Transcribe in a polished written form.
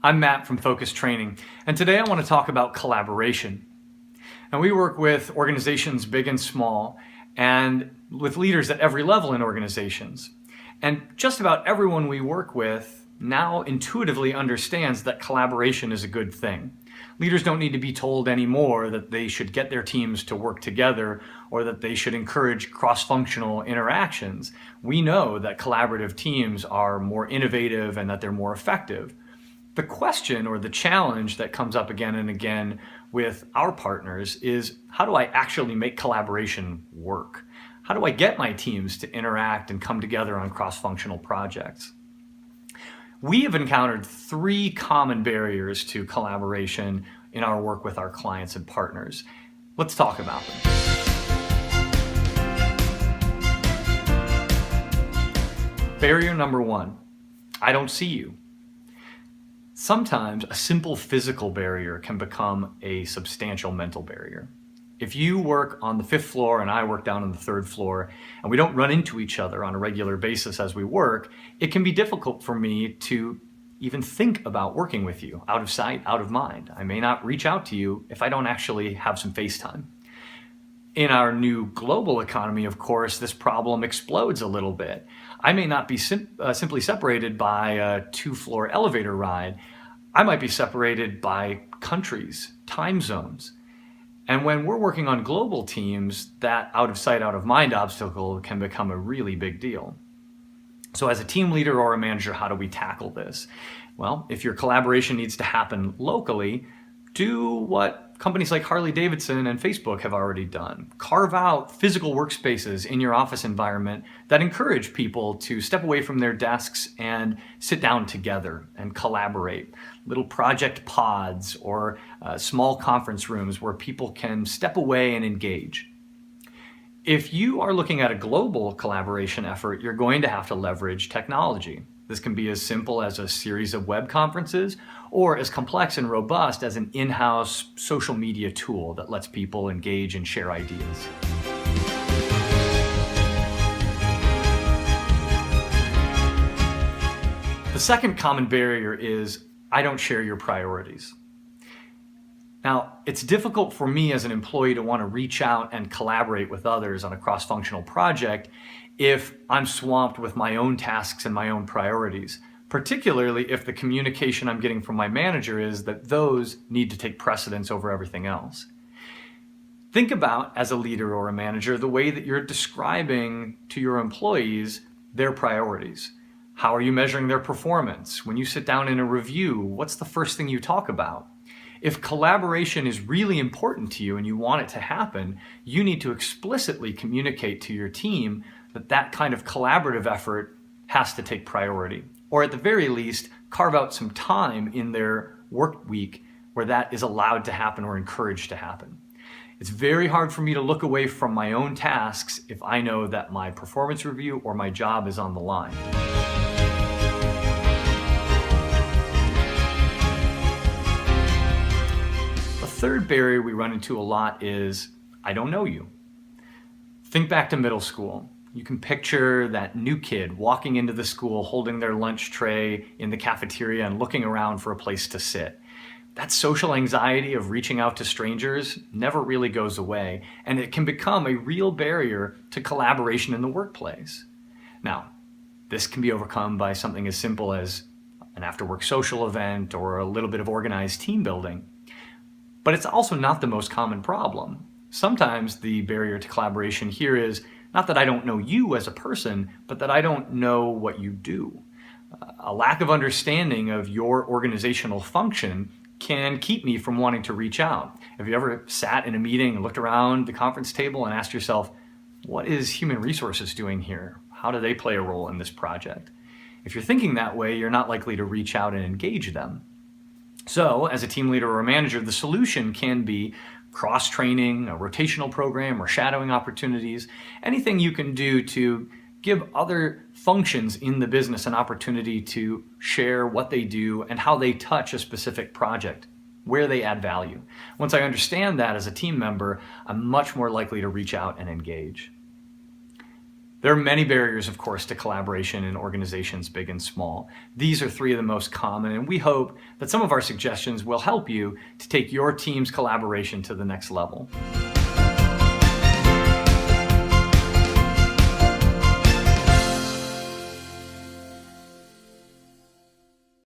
I'm Matt from Focus Training, and today I want to talk about collaboration. Now, we work with organizations big and small, and with leaders at every level in organizations. And just about everyone we work with now intuitively understands that collaboration is a good thing. Leaders don't need to be told anymore that they should get their teams to work together or that they should encourage cross-functional interactions. We know that collaborative teams are more innovative and that they're more effective. The question or the challenge that comes up again and again with our partners is, how do I actually make collaboration work? How do I get my teams to interact and come together on cross-functional projects? We have encountered three common barriers to collaboration in our work with our clients and partners. Let's talk about them. Barrier number one, I don't see you. Sometimes a simple physical barrier can become a substantial mental barrier. If you work on the 5th floor and I work down on the 3rd floor and we don't run into each other on a regular basis as we work, it can be difficult for me to even think about working with you, out of sight, out of mind. I may not reach out to you if I don't actually have some face time. In our new global economy, of course, this problem explodes a little bit. I may not be simply separated by a 2-floor elevator ride. I might be separated by countries, time zones. And when we're working on global teams, that out of sight, out of mind obstacle can become a really big deal. So as a team leader or a manager, how do we tackle this? Well, if your collaboration needs to happen locally, do what companies like Harley-Davidson and Facebook have already done. Carve out physical workspaces in your office environment that encourage people to step away from their desks and sit down together and collaborate. Little project pods or small conference rooms where people can step away and engage. If you are looking at a global collaboration effort, you're going to have to leverage technology. This can be as simple as a series of web conferences or as complex and robust as an in-house social media tool that lets people engage and share ideas. The second common barrier is, I don't share your priorities. Now, it's difficult for me as an employee to want to reach out and collaborate with others on a cross-functional project if I'm swamped with my own tasks and my own priorities, particularly if the communication I'm getting from my manager is that those need to take precedence over everything else. Think about, as a leader or a manager, the way that you're describing to your employees their priorities. How are you measuring their performance? When you sit down in a review, what's the first thing you talk about? If collaboration is really important to you and you want it to happen, you need to explicitly communicate to your team that that kind of collaborative effort has to take priority. Or at the very least, carve out some time in their work week where that is allowed to happen or encouraged to happen. It's very hard for me to look away from my own tasks if I know that my performance review or my job is on the line. Third barrier we run into a lot is, I don't know you. Think back to middle school. You can picture that new kid walking into the school holding their lunch tray in the cafeteria and looking around for a place to sit. That social anxiety of reaching out to strangers never really goes away, and it can become a real barrier to collaboration in the workplace. Now, this can be overcome by something as simple as an after-work social event or a little bit of organized team building. But it's also not the most common problem. Sometimes the barrier to collaboration here is not that I don't know you as a person, but that I don't know what you do. A lack of understanding of your organizational function can keep me from wanting to reach out. Have you ever sat in a meeting and looked around the conference table and asked yourself, what is human resources doing here? How do they play a role in this project? If you're thinking that way, you're not likely to reach out and engage them. So, as a team leader or a manager, the solution can be cross-training, a rotational program, or shadowing opportunities, anything you can do to give other functions in the business an opportunity to share what they do and how they touch a specific project, where they add value. Once I understand that as a team member, I'm much more likely to reach out and engage. There are many barriers, of course, to collaboration in organizations big and small. These are three of the most common, and we hope that some of our suggestions will help you to take your team's collaboration to the next level.